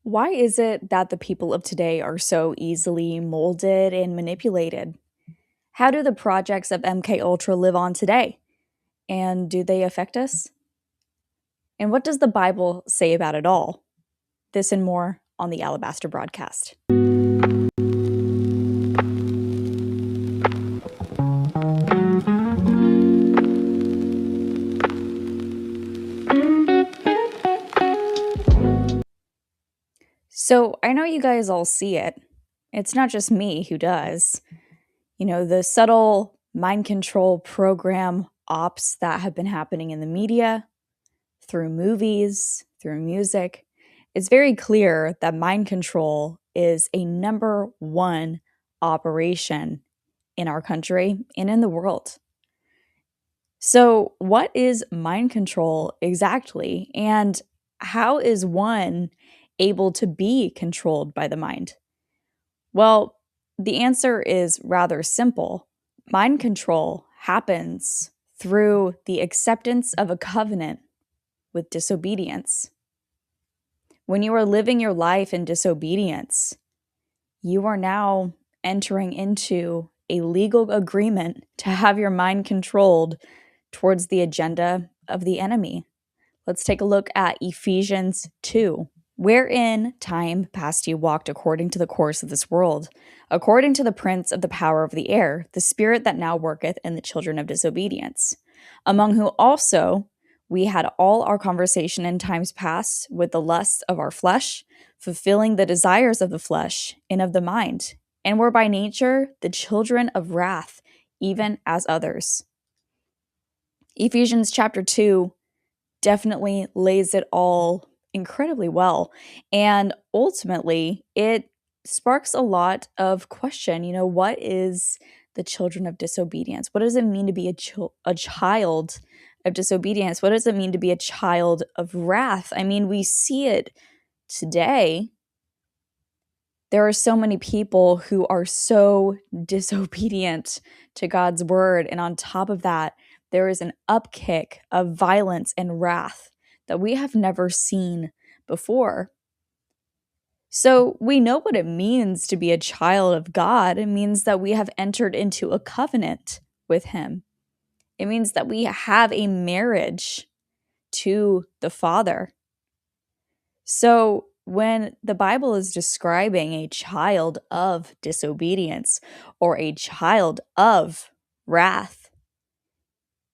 Why is it that the people of today are so easily molded and manipulated? How do the projects of MK Ultra live on today? And do they affect us? And what does the Bible say about it all? This and more on the Alabaster broadcast. So, I know you guys all see it. It's not just me who does. The subtle mind control program ops that have been happening in the media, through movies, through music, it's very clear that mind control is a number one operation in our country and in the world. So, what is mind control exactly? And how is one able to be controlled by the mind? Well, the answer is rather simple. Mind control happens through the acceptance of a covenant with disobedience. When you are living your life in disobedience, you are now entering into a legal agreement to have your mind controlled towards the agenda of the enemy. Let's take a look at Ephesians 2. Wherein time past you walked according to the course of this world, according to the prince of the power of the air, the spirit that now worketh in the children of disobedience, among whom also we had all our conversation in times past with the lusts of our flesh, fulfilling the desires of the flesh and of the mind, and were by nature the children of wrath, even as others. Ephesians chapter 2 definitely lays it all incredibly well. And ultimately, it sparks a lot of question. What is the children of disobedience? What does it mean to be a child of disobedience? What does it mean to be a child of wrath? I mean, we see it today. There are so many people who are so disobedient to God's word. And on top of that, there is an upkick of violence and wrath that we have never seen before. So we know what it means to be a child of God. It means that we have entered into a covenant with Him. It means that we have a marriage to the Father. So when the Bible is describing a child of disobedience or a child of wrath,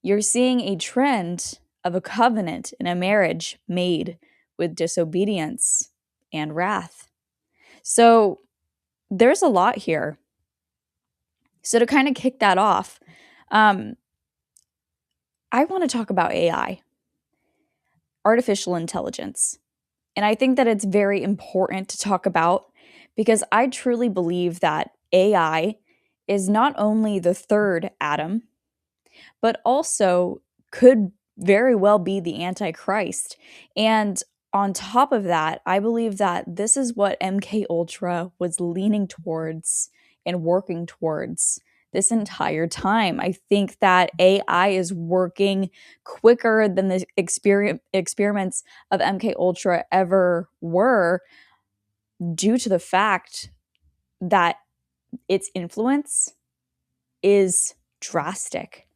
you're seeing a trend of a covenant and a marriage made with disobedience and wrath. So there's a lot here. So to kind of kick that off, I want to talk about AI, artificial intelligence. And I think that it's very important to talk about because I truly believe that AI is not only the third Adam, but also could very well be the Antichrist. And on top of that, I believe that this is what MK Ultra was leaning towards and working towards this entire time. I think that AI is working quicker than the experiments of MK Ultra ever were, due to the fact that its influence is drastic.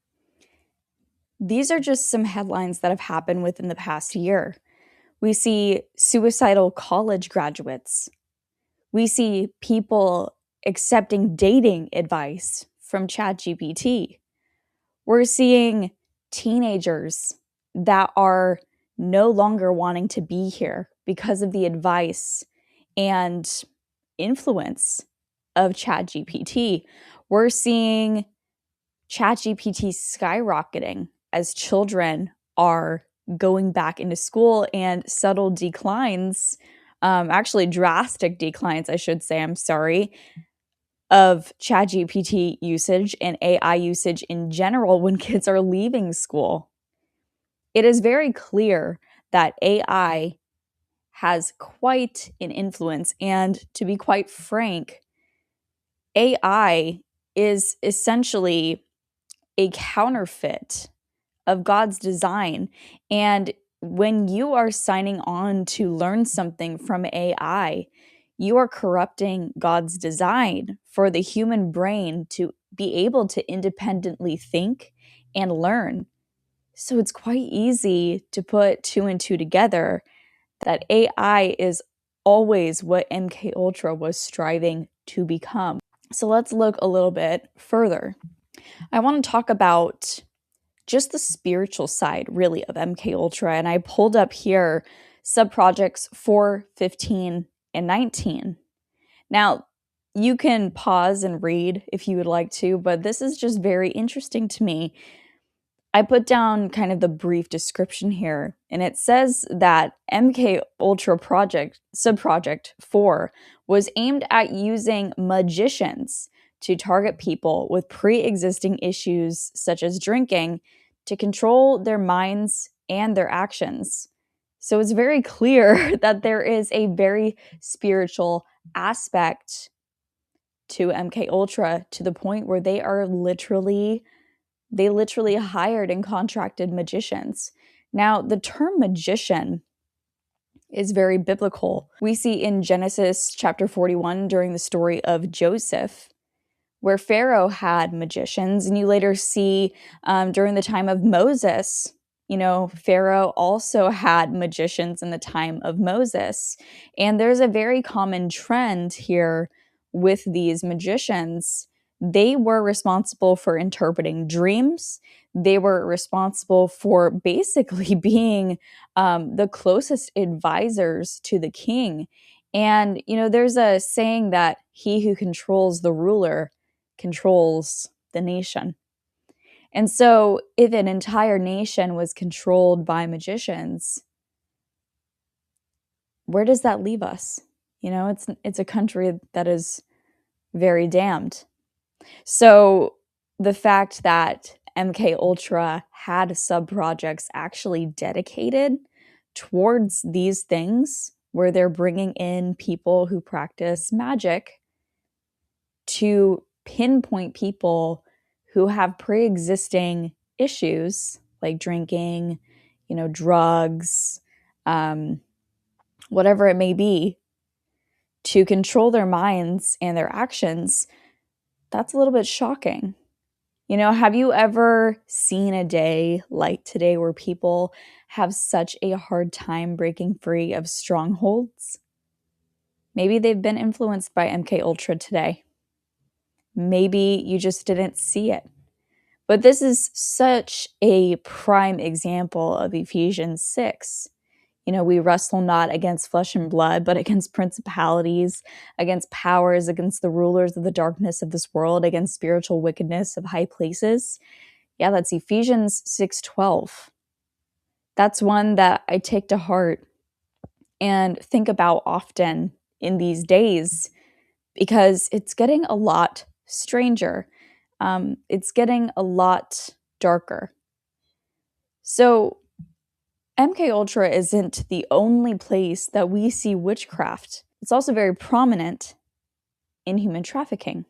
These are just some headlines that have happened within the past year. We see suicidal college graduates. We see people accepting dating advice from ChatGPT. We're seeing teenagers that are no longer wanting to be here because of the advice and influence of ChatGPT. We're seeing ChatGPT skyrocketing as children are going back into school, and subtle declines, actually drastic declines, I should say, I'm sorry, of ChatGPT usage and AI usage in general when kids are leaving school. It is very clear that AI has quite an influence, and to be quite frank, AI is essentially a counterfeit of God's design. And when you are signing on to learn something from AI, you are corrupting God's design for the human brain to be able to independently think and learn. So it's quite easy to put two and two together that AI is always what MK Ultra was striving to become. So let's look a little bit further. I want to talk about just the spiritual side really of MK Ultra, and I pulled up here subprojects 4, 15, and 19. Now, you can pause and read if you would like to, but this is just very interesting to me. I put down kind of the brief description here, and it says that MK Ultra project subproject 4 was aimed at using magicians to target people with pre-existing issues such as drinking to control their minds and their actions. So it's very clear that there is a very spiritual aspect to MK Ultra, to the point where they literally hired and contracted magicians. Now, the term magician is very biblical. We see in Genesis chapter 41 during the story of Joseph, where Pharaoh had magicians, and you later see during the time of Moses, Pharaoh also had magicians in the time of Moses. And there's a very common trend here with these magicians. They were responsible for interpreting dreams. They were responsible for basically being the closest advisors to the king. And, there's a saying that he who controls the ruler controls the nation. And so, if an entire nation was controlled by magicians, where does that leave us? It's a country that is very damned. So, the fact that MK Ultra had subprojects actually dedicated towards these things, where they're bringing in people who practice magic to pinpoint people who have pre-existing issues like drinking, drugs, whatever it may be, to control their minds and their actions, that's a little bit shocking. Have you ever seen a day like today where people have such a hard time breaking free of strongholds? Maybe they've been influenced by MK Ultra today. Maybe you just didn't see it. But this is such a prime example of Ephesians 6. We wrestle not against flesh and blood, but against principalities, against powers, against the rulers of the darkness of this world, against spiritual wickedness of high places. Yeah, that's Ephesians 6:12. That's one that I take to heart and think about often in these days, because it's getting a lot stranger. It's getting a lot darker. So MK Ultra isn't the only place that we see witchcraft. It's also very prominent in human trafficking.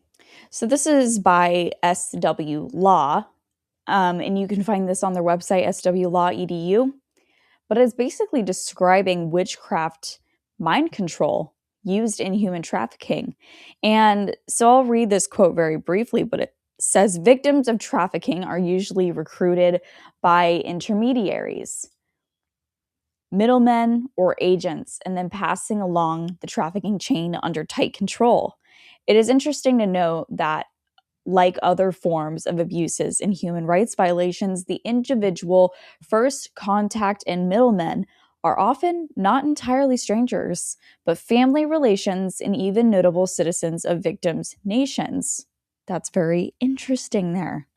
So this is by SW Law, and you can find this on their website, swlaw.edu. But it's basically describing witchcraft mind control used in human trafficking. And so I'll read this quote very briefly, but it says, victims of trafficking are usually recruited by intermediaries, middlemen, or agents, and then passing along the trafficking chain under tight control. It is interesting to note that, like other forms of abuses and human rights violations, the individual first contact and middlemen are often not entirely strangers, but family relations and even notable citizens of victims' nations. That's very interesting there.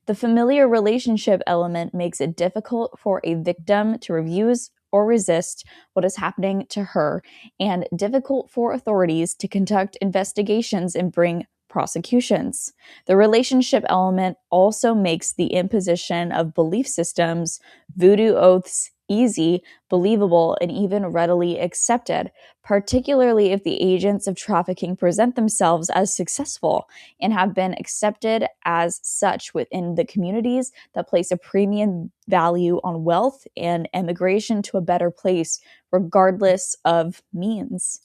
The familiar relationship element makes it difficult for a victim to refuse or resist what is happening to her, and difficult for authorities to conduct investigations and bring prosecutions. The relationship element also makes the imposition of belief systems, voodoo oaths, easy, believable, and even readily accepted, particularly if the agents of trafficking present themselves as successful and have been accepted as such within the communities that place a premium value on wealth and emigration to a better place, regardless of means.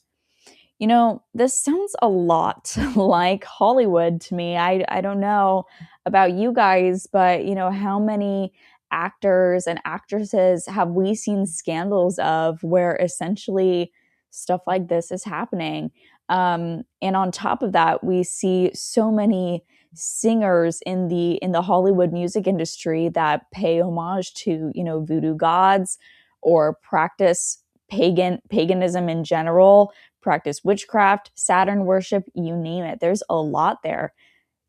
This sounds a lot like Hollywood to me. I don't know about you guys, but how many actors and actresses have we seen scandals of where essentially stuff like this is happening? And on top of that, we see so many singers in the Hollywood music industry that pay homage to voodoo gods or practice paganism in general, practice witchcraft, Saturn worship, you name it. There's a lot there.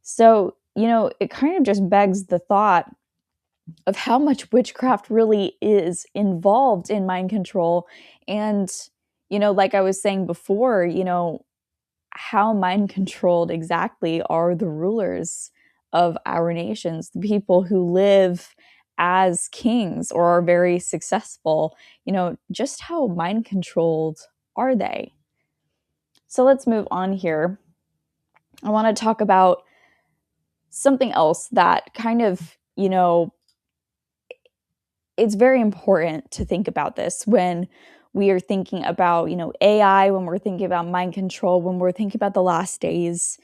So, it kind of just begs the thought of how much witchcraft really is involved in mind control. And, like I was saying before, how mind controlled exactly are the rulers of our nations, the people who live as kings or are very successful, just how mind controlled are they? So let's move on here. I want to talk about something else that kind of, it's very important to think about this when we are thinking about, AI, when we're thinking about mind control, when we're thinking about the last days,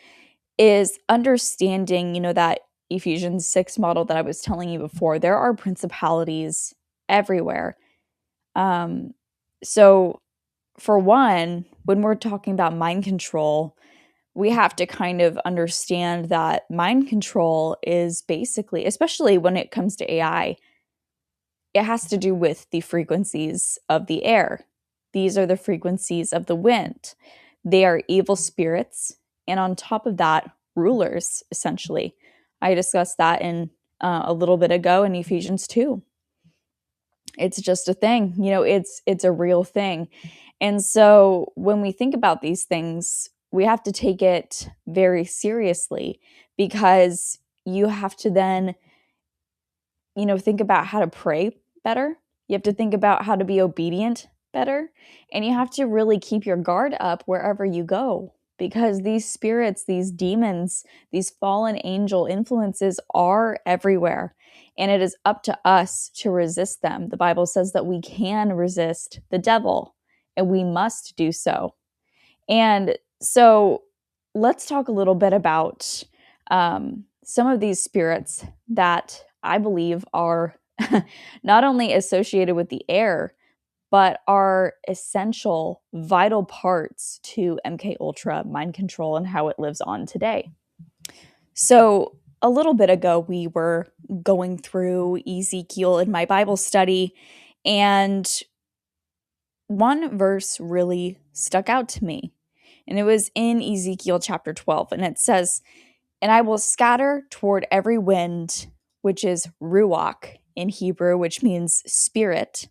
is understanding, that Ephesians 6 model that I was telling you before. There are principalities everywhere. So, for one, when we're talking about mind control, we have to kind of understand that mind control is basically, especially when it comes to AI, it has to do with the frequencies of the air. These are the frequencies of the wind. They are evil spirits. And on top of that, rulers, essentially. I discussed that in a little bit ago in Ephesians 2. It's just a thing, it's a real thing. And so when we think about these things, we have to take it very seriously because you have to then, think about how to pray better. You have to think about how to be obedient better. And you have to really keep your guard up wherever you go because these spirits, these demons, these fallen angel influences are everywhere. And it is up to us to resist them. The Bible says that we can resist the devil and we must do so. And so let's talk a little bit about some of these spirits that I believe are not only associated with the air, but are essential, vital parts to MK Ultra mind control and how it lives on today. So a little bit ago, we were going through Ezekiel in my Bible study, and one verse really stuck out to me. And it was in Ezekiel chapter 12. And it says, "And I will scatter toward every wind," which is ruach in Hebrew, which means spirit,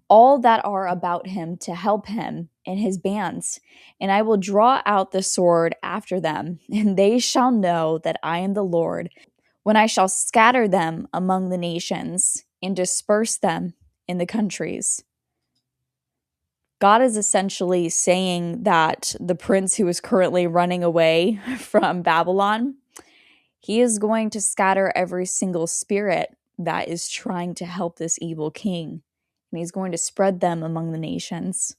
"all that are about him to help him and his bands. And I will draw out the sword after them, and they shall know that I am the Lord, when I shall scatter them among the nations and disperse them in the countries." God is essentially saying that the prince who is currently running away from Babylon, he is going to scatter every single spirit that is trying to help this evil king, and he's going to spread them among the nations.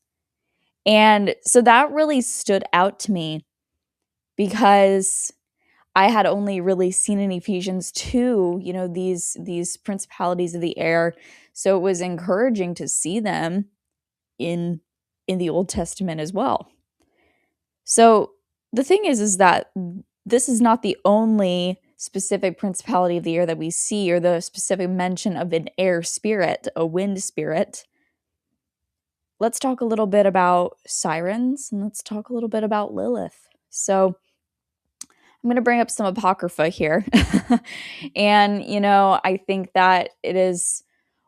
And so that really stood out to me because I had only really seen in Ephesians 2, these principalities of the air. So it was encouraging to see them in the Old Testament as well. So the thing is that this is not the only specific principality of the air that we see, or the specific mention of an air spirit, a wind spirit. Let's talk a little bit about sirens, and let's talk a little bit about Lilith. So I'm going to bring up some apocrypha here. And, I think that it is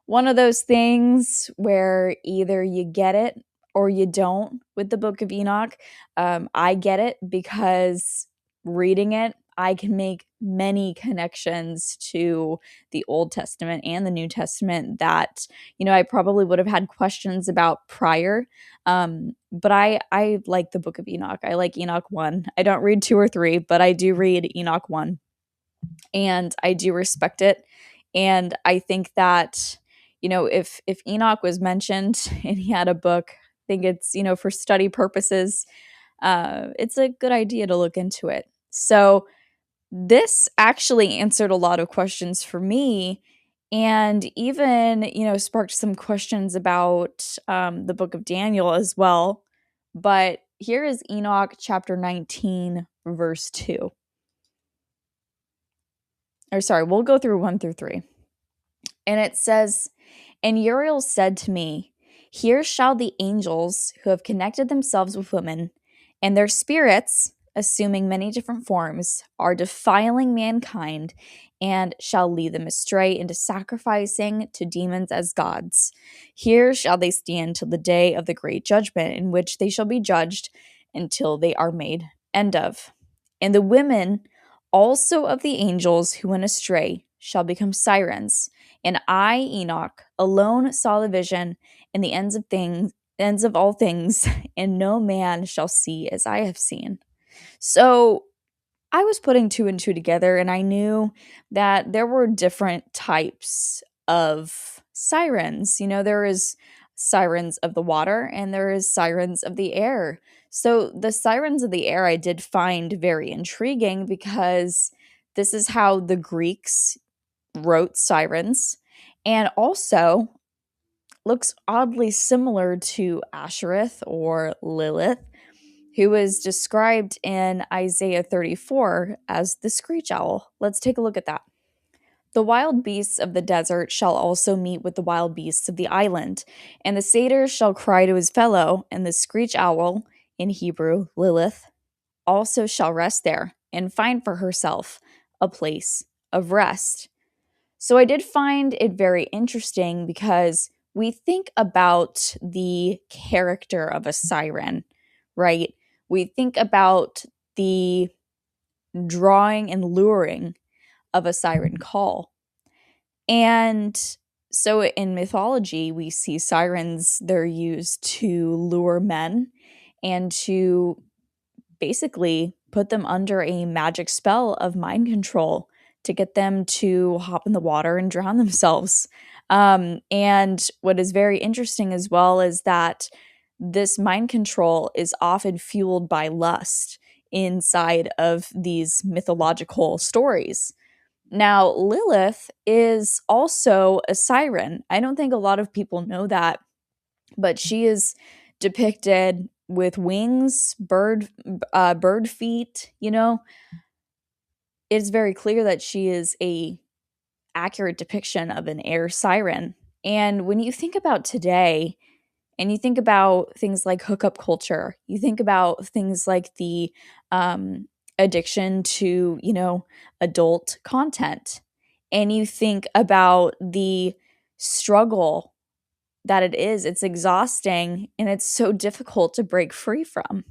one of those things where either you get it or you don't with the Book of Enoch. I get it because reading it, I can make many connections to the Old Testament and the New Testament that, I probably would have had questions about prior. But I like the Book of Enoch. I like Enoch 1. I don't read 2 or 3, but I do read Enoch 1, and I do respect it. And I think that, if Enoch was mentioned and he had a book, I think it's, for study purposes, it's a good idea to look into it. So this actually answered a lot of questions for me, and even, sparked some questions about the book of Daniel as well. But here is Enoch chapter 19, verse 2. Or sorry, we'll go through 1 through 3. And it says, "And Uriel said to me, Here shall the angels who have connected themselves with women, and their spirits, assuming many different forms, are defiling mankind, and shall lead them astray into sacrificing to demons as gods. Here shall they stand till the day of the great judgment, in which they shall be judged until they are made end of. And the women also of the angels who went astray shall become sirens. And I, Enoch, alone saw the vision and the ends of all things, and no man shall see as I have seen." So I was putting two and two together, and I knew that there were different types of sirens. There is sirens of the water and there is sirens of the air. So the sirens of the air I did find very intriguing, because this is how the Greeks wrote sirens, and also looks oddly similar to Ashereth or Lilith, who is described in Isaiah 34 as the screech owl. Let's take a look at that. "The wild beasts of the desert shall also meet with the wild beasts of the island, and the satyr shall cry to his fellow, and the screech owl, in Hebrew, Lilith, also shall rest there, and find for herself a place of rest." So I did find it very interesting, because we think about the character of a siren, right? We think about the drawing and luring of a siren call. And so in mythology, we see sirens, they're used to lure men and to basically put them under a magic spell of mind control to get them to hop in the water and drown themselves. And what is very interesting as well is that this mind control is often fueled by lust inside of these mythological stories. Now, Lilith is also a siren. I don't think a lot of people know that, but she is depicted with wings, bird feet. It's very clear that she is a accurate depiction of an air siren. And when you think about today, and you think about things like hookup culture, you think about things like the addiction to, adult content, and you think about the struggle that it is. It's exhausting and it's so difficult to break free from.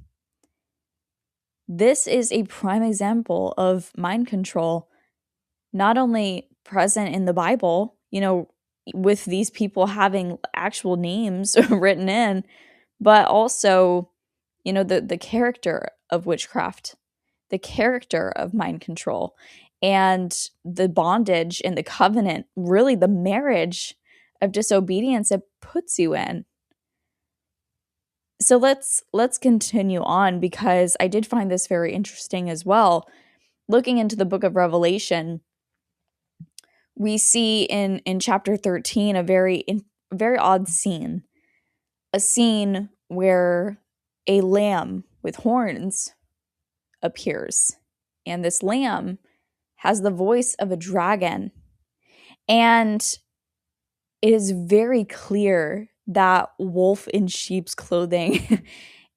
This is a prime example of mind control, not only present in the Bible, with these people having actual names written in, but also, the character of witchcraft, the character of mind control, and the bondage and the covenant, really the marriage of disobedience it puts you in. So let's continue on, because I did find this very interesting as well. Looking into the book of Revelation, we see in chapter 13 a very odd scene. A scene where a lamb with horns appears. And this lamb has the voice of a dragon. And it is very clear that wolf in sheep's clothing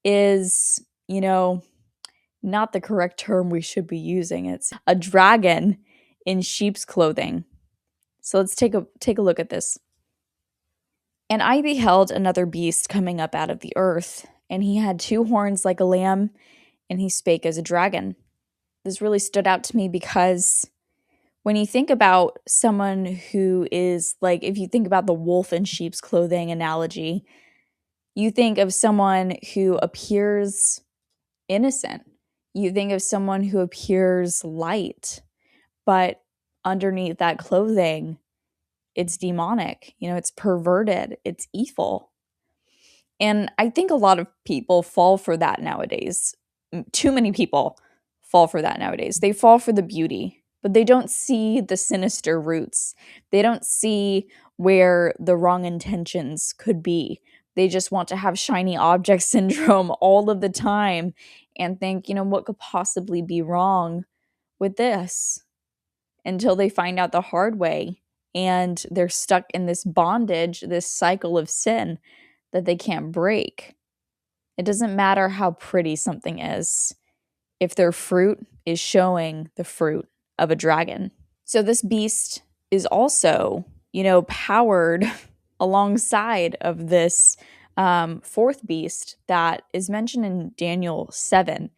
is, not the correct term we should be using. It's a dragon in sheep's clothing. So let's take a look at this. "And I beheld another beast coming up out of the earth, and he had two horns like a lamb, and he spake as a dragon. this really stood out to me because when you think about someone who is like, if you think about the wolf in sheep's clothing analogy, you think of someone who appears innocent. You think of someone who appears light, but underneath that clothing, it's demonic. It's perverted, it's evil. And I think a lot of people fall for that nowadays. Too many people fall for that nowadays. They fall for the beauty, but they don't see the sinister roots. They don't see where the wrong intentions could be. They just want to have shiny object syndrome all of the time and think, what could possibly be wrong with this? Until they find out the hard way and they're stuck in this bondage, this cycle of sin that they can't break. It doesn't matter how pretty something is if their fruit is showing the fruit of a dragon. So this beast is also, powered alongside of this fourth beast that is mentioned in Daniel 7.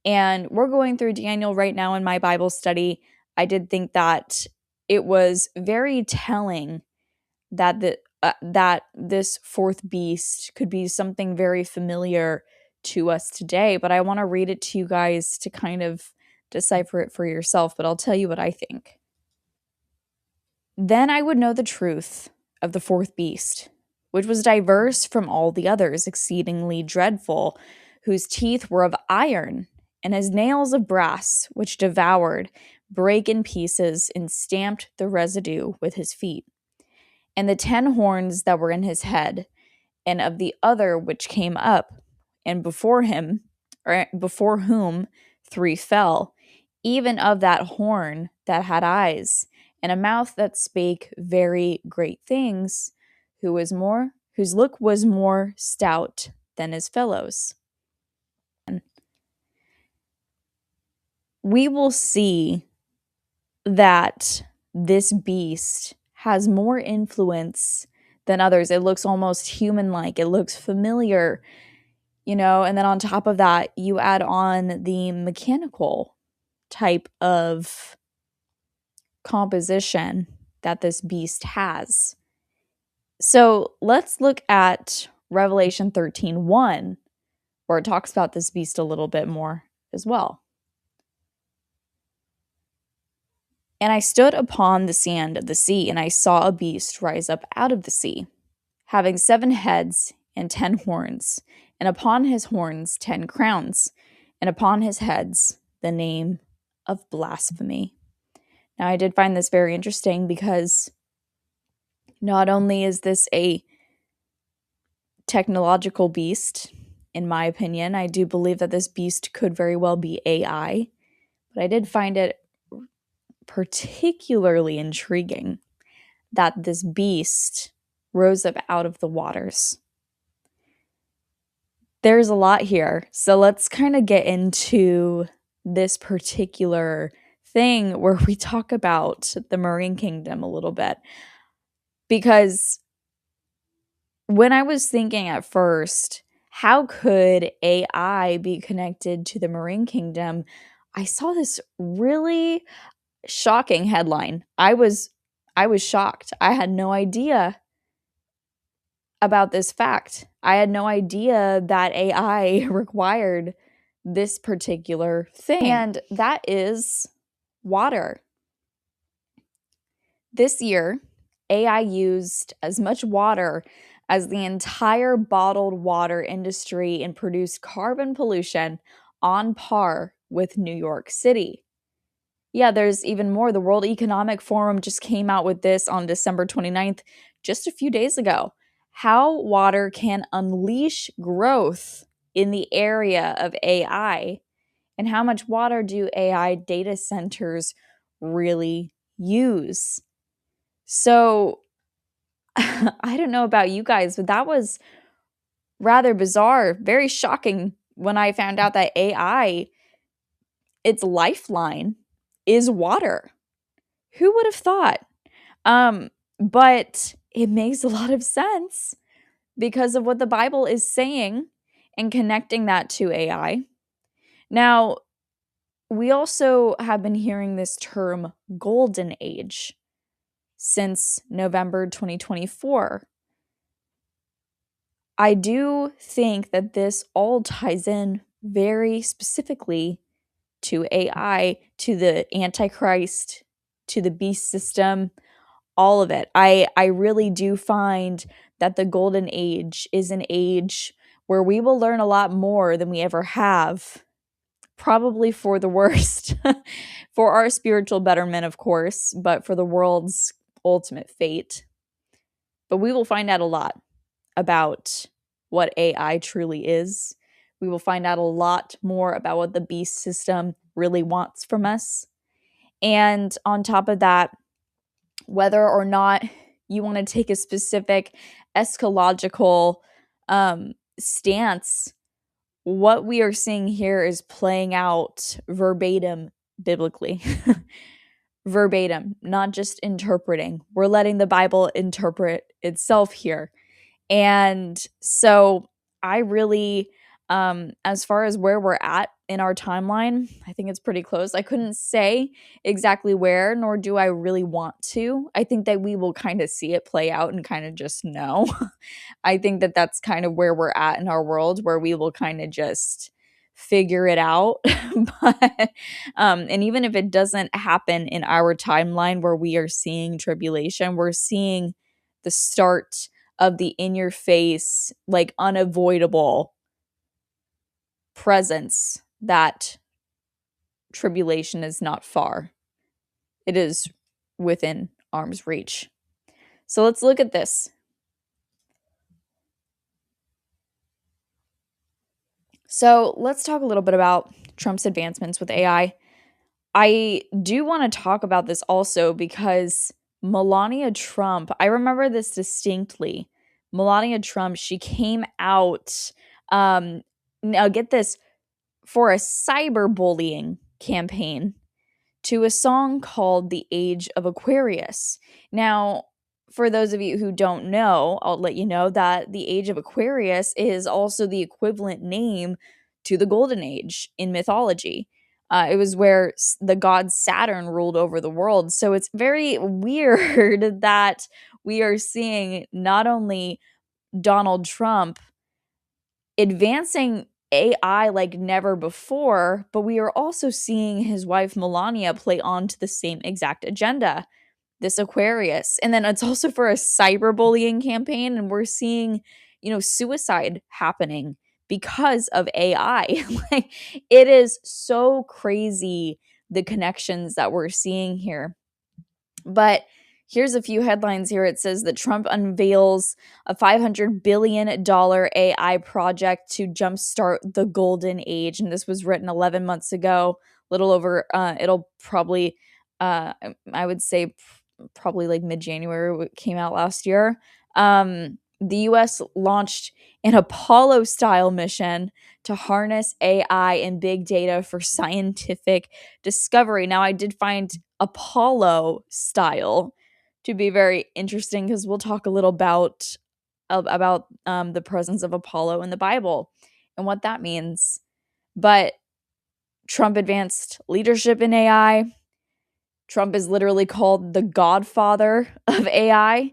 And we're going through Daniel right now in my Bible study. I did think that it was very telling that that this fourth beast could be something very familiar to us today, but I want to read it to you guys to kind of decipher it for yourself, but I'll tell you what I think. Then I would know the truth of the fourth beast, which was diverse from all the others, exceedingly dreadful, whose teeth were of iron, and his nails of brass, which devoured, brake in pieces, and stamped the residue with his feet. And the 10 horns that were in his head, and of the other which came up, and before him, or before whom 3 fell, even of that horn that had eyes, and a mouth that spake very great things, whose look was more stout than his fellows. We will see that this beast has more influence than others. It looks almost human-like. It looks familiar, and then on top of that, you add on the mechanical type of composition that this beast has. So let's look at Revelation 13:1, where it talks about this beast a little bit more as well. And I stood upon the sand of the sea, and I saw a beast rise up out of the sea, having 7 heads and 10 horns, and upon his horns 10 crowns, and upon his heads the name of blasphemy. Now, I did find this very interesting because not only is this a technological beast, in my opinion, I do believe that this beast could very well be AI, but I did find it particularly intriguing that this beast rose up out of the waters. There's a lot here, so let's kind of get into this particular thing where we talk about the marine kingdom a little bit. Because when I was thinking at first, how could AI be connected to the marine kingdom? I saw this really shocking headline. I was shocked. I had no idea about this fact. I had no idea that AI required this particular thing, and that is water. This year, AI used as much water as the entire bottled water industry and produced carbon pollution on par with New York City. Yeah, there's even more. The World Economic Forum just came out with this on December 29th, just a few days ago. How water can unleash growth in the area of AI, and how much water do AI data centers really use? So, I don't know about you guys, but that was rather bizarre, very shocking when I found out that AI, its lifeline is water. Who would have thought? But it makes a lot of sense because of what the Bible is saying and connecting that to AI. Now, we also have been hearing this term golden age since November 2024. I do think that this all ties in very specifically to AI, to the Antichrist, to the beast system, all of it. I really do find that the golden age is an age where we will learn a lot more than we ever have, probably for the worst, for our spiritual betterment, of course, but for the world's ultimate fate. But we will find out a lot about what AI truly is. We will find out a lot more about what the beast system really wants from us. And on top of that, whether or not you want to take a specific eschatological stance, what we are seeing here is playing out verbatim biblically. Verbatim, not just interpreting. We're letting the Bible interpret itself here. And so I really, as far as where we're at in our timeline, I think it's pretty close. I couldn't say exactly where, nor do I really want to. I think that we will kind of see it play out and kind of just know. I think that that's kind of where we're at in our world, where we will kind of just figure it out. But and even if it doesn't happen in our timeline where we are seeing tribulation, we're seeing the start of the in your face, like unavoidable presence that tribulation is not far. It is within arm's reach. So let's look at this. So let's talk a little bit about Trump's advancements with AI. I do want to talk about this also because Melania Trump, I remember this distinctly. Melania Trump, she came out, now get this, for a cyberbullying campaign to a song called The Age of Aquarius. Now, for those of you who don't know, I'll let you know that the Age of Aquarius is also the equivalent name to the Golden Age in mythology. It was where the god Saturn ruled over the world. So it's very weird that we are seeing not only Donald Trump advancing AI like never before, but we are also seeing his wife Melania play on to the same exact agenda, this Aquarius. And then it's also for a cyberbullying campaign, and we're seeing, suicide happening because of AI. Like, it is so crazy the connections that we're seeing here. But here's a few headlines here. It says that Trump unveils a $500 billion AI project to jumpstart the golden age. And this was written 11 months ago, little over, it'll probably, I would say probably like mid-January, it came out last year. The US launched an Apollo style mission to harness AI and big data for scientific discovery. Now, I did find Apollo style to be very interesting because we'll talk a little about the presence of Apollo in the Bible and what that means. But Trump advanced leadership in AI. Trump is literally called the godfather of AI.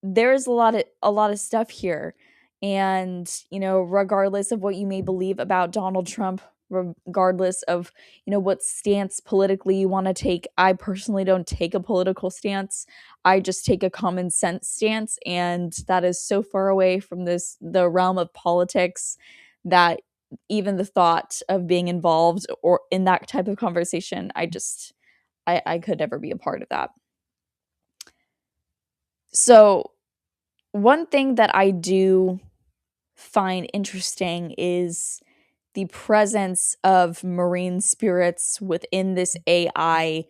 There's a lot of stuff here. And, regardless of what you may believe about Donald Trump, regardless of, what stance politically you want to take, I personally don't take a political stance. I just take a common sense stance, and that is so far away from the realm of politics that even the thought of being involved or in that type of conversation, I could never be a part of that. So, one thing that I do find interesting is the presence of marine spirits within this AI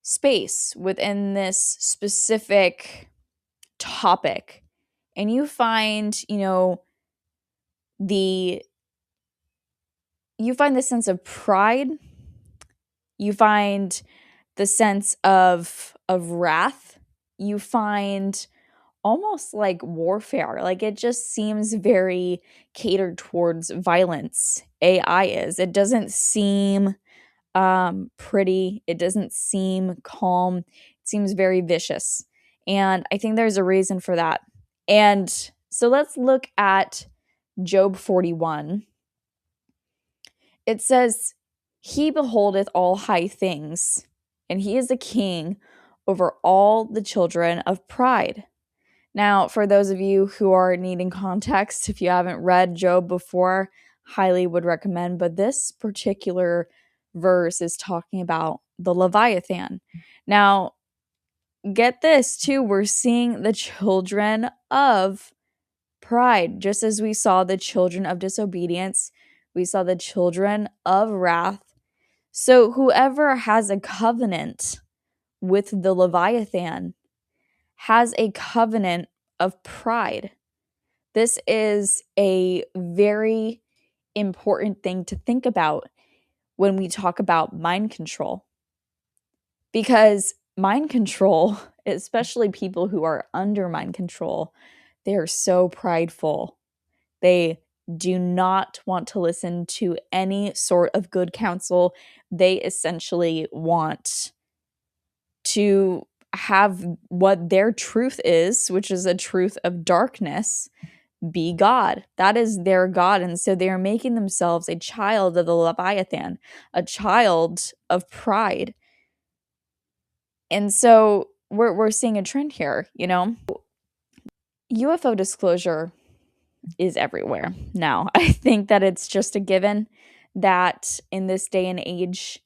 space, within this specific topic. And you find, the sense of pride, you find the sense of wrath, you find almost like warfare. Like it just seems very catered towards violence. AI is. It doesn't seem pretty. It doesn't seem calm. It seems very vicious. And I think there's a reason for that. And so let's look at Job 41. It says, "He beholdeth all high things, and he is a king over all the children of pride." Now, for those of you who are needing context, if you haven't read Job before, highly would recommend. But this particular verse is talking about the Leviathan. Now, get this too, we're seeing the children of pride, just as we saw the children of disobedience, we saw the children of wrath. So, whoever has a covenant with the Leviathan has a covenant of pride. This is a very important thing to think about when we talk about mind control. Because mind control, especially people who are under mind control, they are so prideful. They do not want to listen to any sort of good counsel. They essentially want to have what their truth is, which is a truth of darkness, be God. That is their God. And so they are making themselves a child of the Leviathan, a child of pride. And so we're seeing a trend here, you know? UFO disclosure is everywhere now. I think that it's just a given that in this day and age,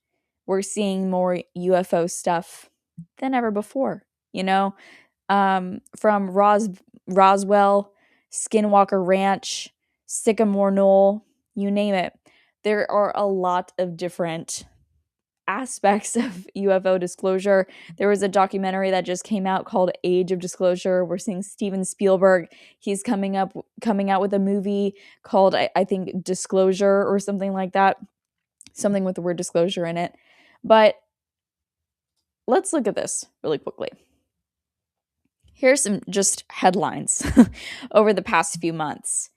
we're seeing more UFO stuff than ever before, you know? From Roswell, Skinwalker Ranch, Sycamore Knoll, you name it. There are a lot of different aspects of UFO disclosure. There was a documentary that just came out called Age of Disclosure. We're seeing Steven Spielberg. He's coming out with a movie called I think Disclosure or something like that. Something with the word disclosure in it. But let's look at this really quickly. Here's some just headlines over the past few months.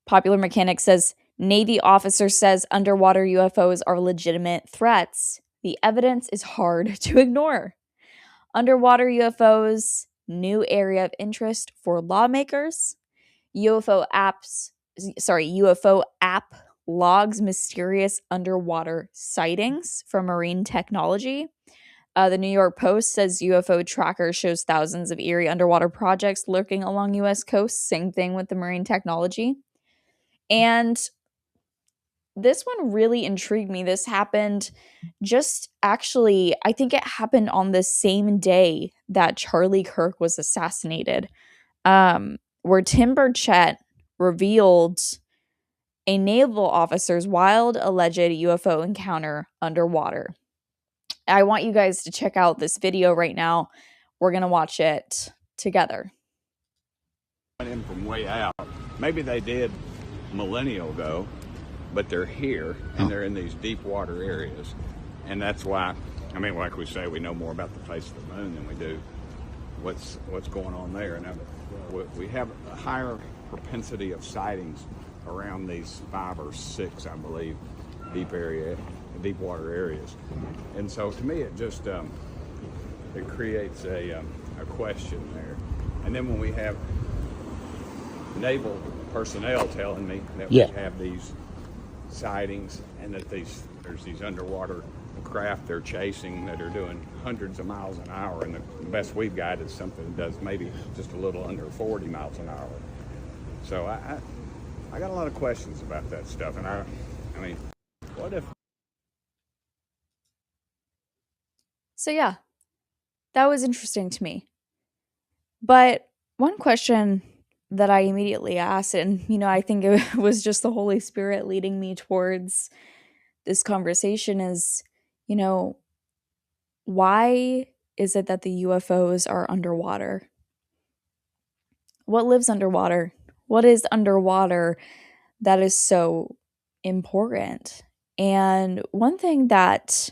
Popular Mechanic says, Navy officer says underwater UFOs are legitimate threats. The evidence is hard to ignore. Underwater UFOs, new area of interest for lawmakers. UFO app logs mysterious underwater sightings from marine technology. The New York Post says UFO tracker shows thousands of eerie underwater projects lurking along U.S. coasts. Same thing with the marine technology. And this one really intrigued me. This happened I think it happened on the same day that Charlie Kirk was assassinated, where Tim Burchett revealed a naval officer's wild alleged UFO encounter underwater. I want you guys to check out this video right now. We're going to watch it together. In from way out. Maybe they did millennia ago, but they're here and they're in these deep water areas. And that's why, I mean, like we say, we know more about the face of the moon than we do what's going on there. And we have a higher propensity of sightings around these 5 or 6, I believe, deep water areas. And so to me, it just it creates a question there. And then when we have naval personnel telling me that we have these sightings and that there's these underwater craft they're chasing that are doing hundreds of miles an hour, and the best we've got is something that does maybe just a little under 40 miles an hour. So I got a lot of questions about that stuff, and I mean, what if? So yeah, that was interesting to me. But one question that I immediately asked, and I think it was just the Holy Spirit leading me towards this conversation, is, why is it that the UFOs are underwater? What lives underwater? What is underwater that is so important? And one thing that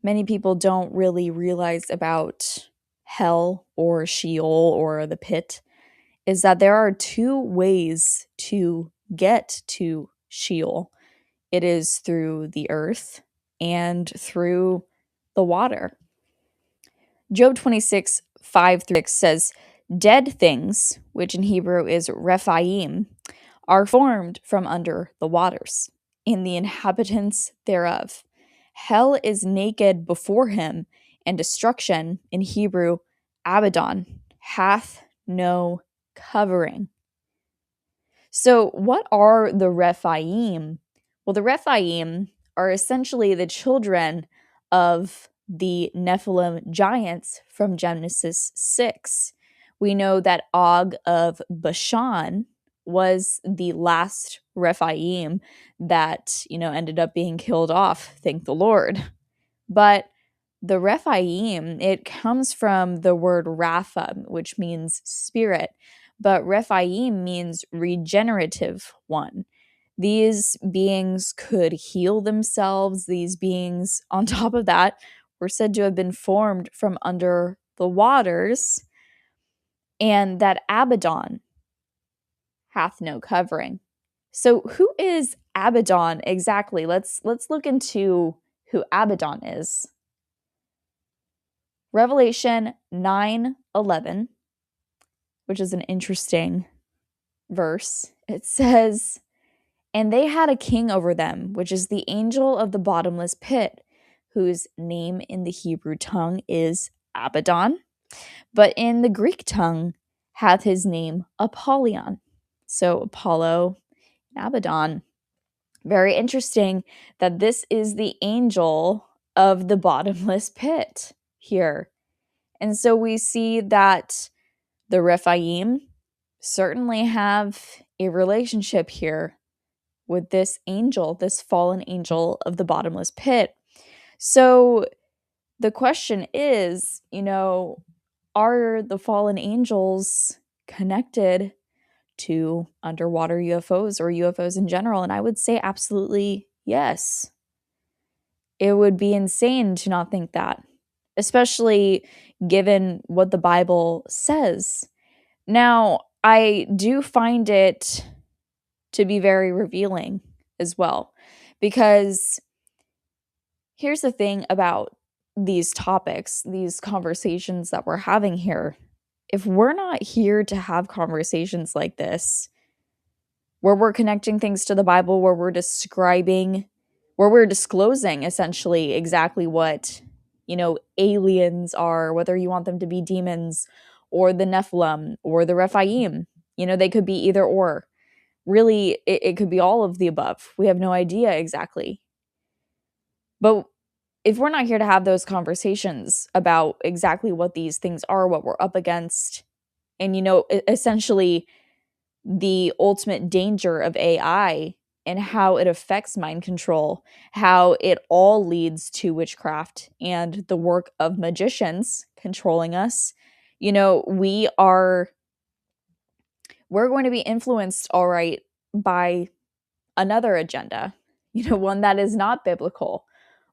many people don't really realize about hell or Sheol or the pit is that there are two ways to get to Sheol. It is through the earth and through the water. Job 26, 5 through 6 says, dead things, which in Hebrew is Rephaim, are formed from under the waters, in the inhabitants thereof. Hell is naked before him, and destruction, in Hebrew, Abaddon, hath no covering. So, what are the Rephaim? Well, the Rephaim are essentially the children of the Nephilim giants from Genesis 6. We know that Og of Bashan was the last Rephaim that, ended up being killed off, thank the Lord. But the Rephaim, it comes from the word Rapha, which means spirit, but Rephaim means regenerative one. These beings could heal themselves. These beings, on top of that, were said to have been formed from under the waters, and that Abaddon hath no covering. So who is Abaddon exactly? Let's look into who Abaddon is. Revelation 9:11, which is an interesting verse. It says, "And they had a king over them, which is the angel of the bottomless pit, whose name in the Hebrew tongue is Abaddon, but in the Greek tongue hath his name Apollyon." So Apollo, Abaddon. Very interesting that this is the angel of the bottomless pit here. And so we see that the Rephaim certainly have a relationship here with this angel, this fallen angel of the bottomless pit. So the question is, are the fallen angels connected to underwater UFOs or UFOs in general? And I would say absolutely yes. It would be insane to not think that, especially given what the Bible says. Now, I do find it to be very revealing as well, because here's the thing about these topics, these conversations that we're having here. If we're not here to have conversations like this, where we're connecting things to the Bible, where we're disclosing essentially exactly what, aliens are, whether you want them to be demons or the Nephilim or the Rephaim, they could be either or. Really, it could be all of the above. We have no idea exactly. But if we're not here to have those conversations about exactly what these things are, what we're up against, and, essentially the ultimate danger of AI and how it affects mind control, how it all leads to witchcraft and the work of magicians controlling us, we're going to be influenced, all right, by another agenda, one that is not biblical,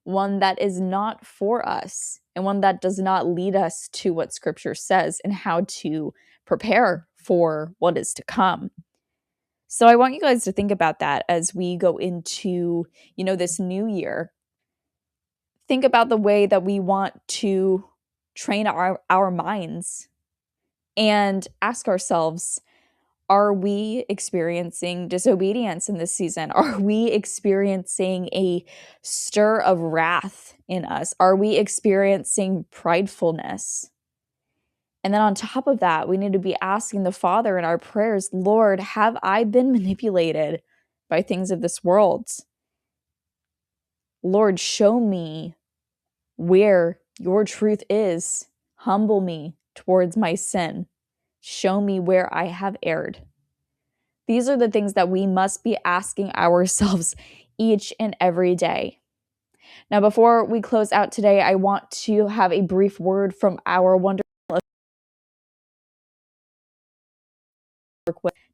one that is not for us, and one that does not lead us to what Scripture says and how to prepare for what is to come. So I want you guys to think about that as we go into, this new year. Think about the way that we want to train our minds and ask ourselves, are we experiencing disobedience in this season? Are we experiencing a stir of wrath in us? Are we experiencing pridefulness? And then on top of that, we need to be asking the Father in our prayers, Lord, have I been manipulated by things of this world? Lord, show me where your truth is. Humble me towards my sin. Show me where I have erred. These are the things that we must be asking ourselves each and every day. Now, before we close out today, I want to have a brief word from our wonderful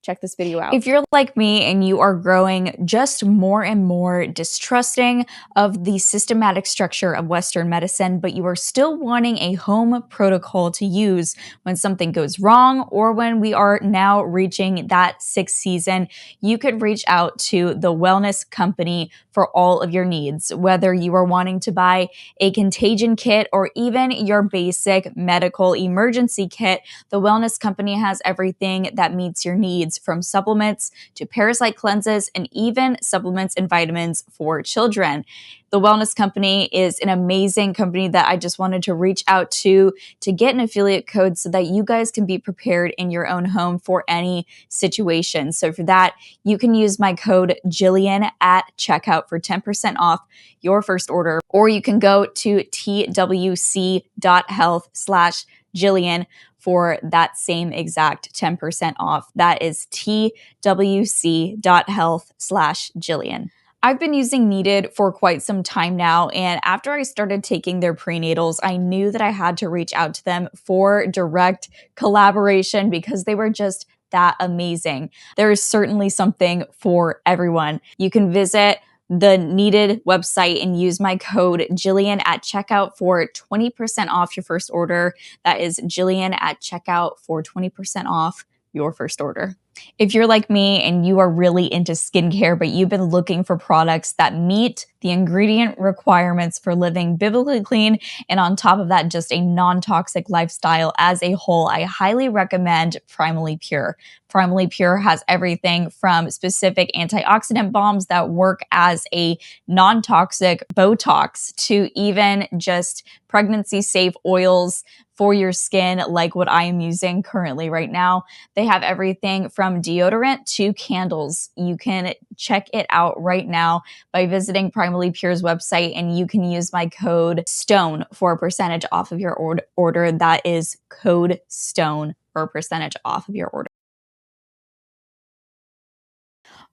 check this video out. If you're like me and you are growing just more and more distrusting of the systematic structure of Western medicine, but you are still wanting a home protocol to use when something goes wrong or when we are now reaching that 6th season, you could reach out to the Wellness Company for all of your needs. Whether you are wanting to buy a contagion kit or even your basic medical emergency kit, the Wellness Company has everything that meets your needs, from supplements to parasite cleanses and even supplements and vitamins for children. The Wellness Company is an amazing company that I just wanted to reach out to get an affiliate code so that you guys can be prepared in your own home for any situation. So for that, you can use my code Jillian at checkout for 10% off your first order, or you can go to twc.health/Jillian for that same exact 10% off. That is twc.health/Jillian. I've been using Needed for quite some time now, and after I started taking their prenatals, I knew that I had to reach out to them for direct collaboration because they were just that amazing. There is certainly something for everyone. You can visit the Needed website and use my code Jillian at checkout for 20% off your first order. That is Jillian at checkout for 20% off your first order. If you're like me and you are really into skincare, but you've been looking for products that meet the ingredient requirements for living biblically clean, and on top of that, just a non-toxic lifestyle as a whole, I highly recommend Primally Pure. Primally Pure has everything from specific antioxidant balms that work as a non-toxic Botox to even just pregnancy-safe oils for your skin, like what I am using currently right now. They have everything from deodorant to candles. You can check it out right now by visiting Primally Pure's website, and you can use my code STONE for a percentage off of your order. That is code STONE for a percentage off of your order.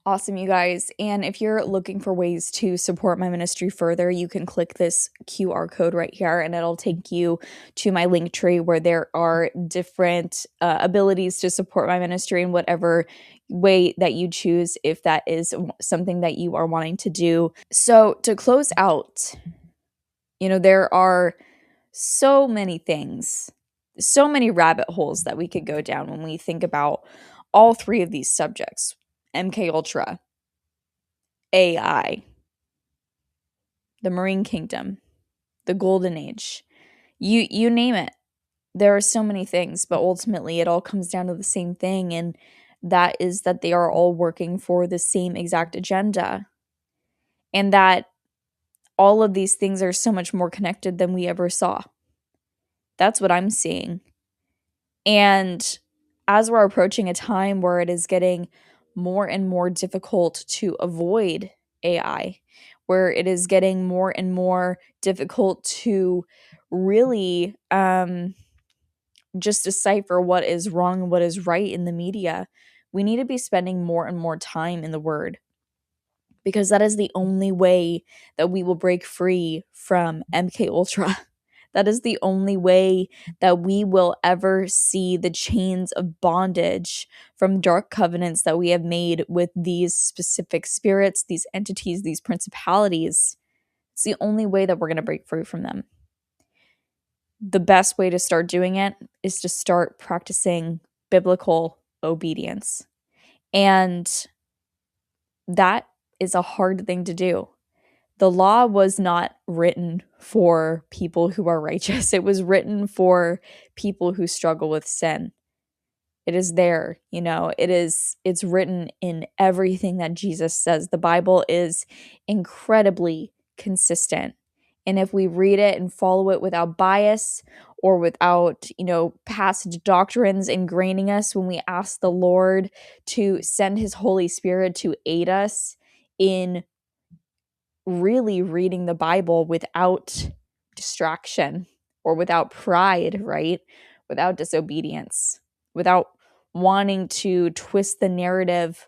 Awesome, you guys. And if you're looking for ways to support my ministry further, you can click this QR code right here and it'll take you to my link tree where there are different abilities to support my ministry in whatever way that you choose, if that is something that you are wanting to do. So to close out, there are so many things, so many rabbit holes that we could go down when we think about all three of these subjects: MK Ultra, AI, the Marine Kingdom, the Golden Age. You name it. There are so many things, but ultimately it all comes down to the same thing, and that is that they are all working for the same exact agenda. And that all of these things are so much more connected than we ever saw. That's what I'm seeing. And as we're approaching a time where it is getting more and more difficult to avoid AI, where it is getting more and more difficult to really just decipher what is wrong and what is right in the media, we need to be spending more and more time in the Word, because that is the only way that we will break free from MK Ultra. That is the only way that we will ever see the chains of bondage from dark covenants that we have made with these specific spirits, these entities, these principalities. It's the only way that we're going to break free from them. The best way to start doing it is to start practicing biblical obedience. And that is a hard thing to do. The law was not written for people who are righteous. It was written for people who struggle with sin. It is there, it's written in everything that Jesus says. The Bible is incredibly consistent. And if we read it and follow it without bias or without, passage doctrines ingraining us, when we ask the Lord to send his Holy Spirit to aid us in really reading the Bible without distraction or without pride, right? Without disobedience, without wanting to twist the narrative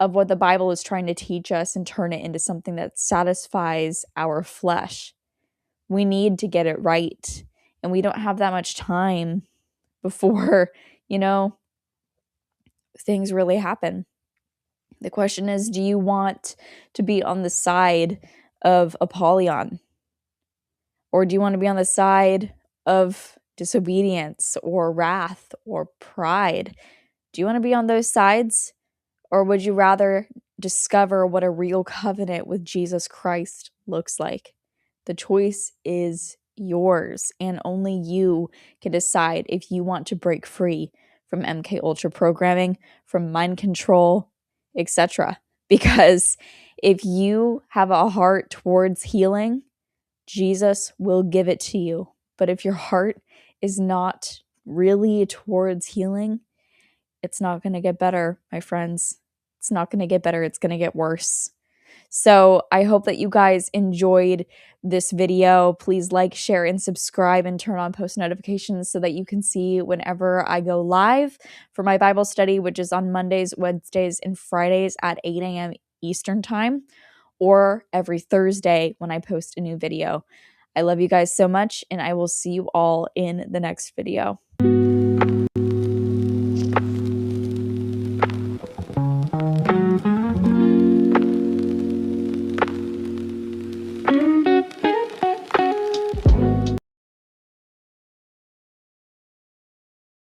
of what the Bible is trying to teach us and turn it into something that satisfies our flesh. We need to get it right. And we don't have that much time before, things really happen. The question is, do you want to be on the side of Apollyon? Or do you want to be on the side of disobedience or wrath or pride? Do you want to be on those sides? Or would you rather discover what a real covenant with Jesus Christ looks like? The choice is yours, and only you can decide if you want to break free from MK Ultra programming, from mind control, etc. Because if you have a heart towards healing, Jesus will give it to you. But if your heart is not really towards healing, it's not going to get better, my friends. It's not going to get better. It's going to get worse. So I hope that you guys enjoyed this video. Please like, share, and subscribe, and turn on post notifications so that you can see whenever I go live for my Bible study, which is on Mondays, Wednesdays, and Fridays at 8 a.m. Eastern Time, or every Thursday when I post a new video. I love you guys so much, and I will see you all in the next video.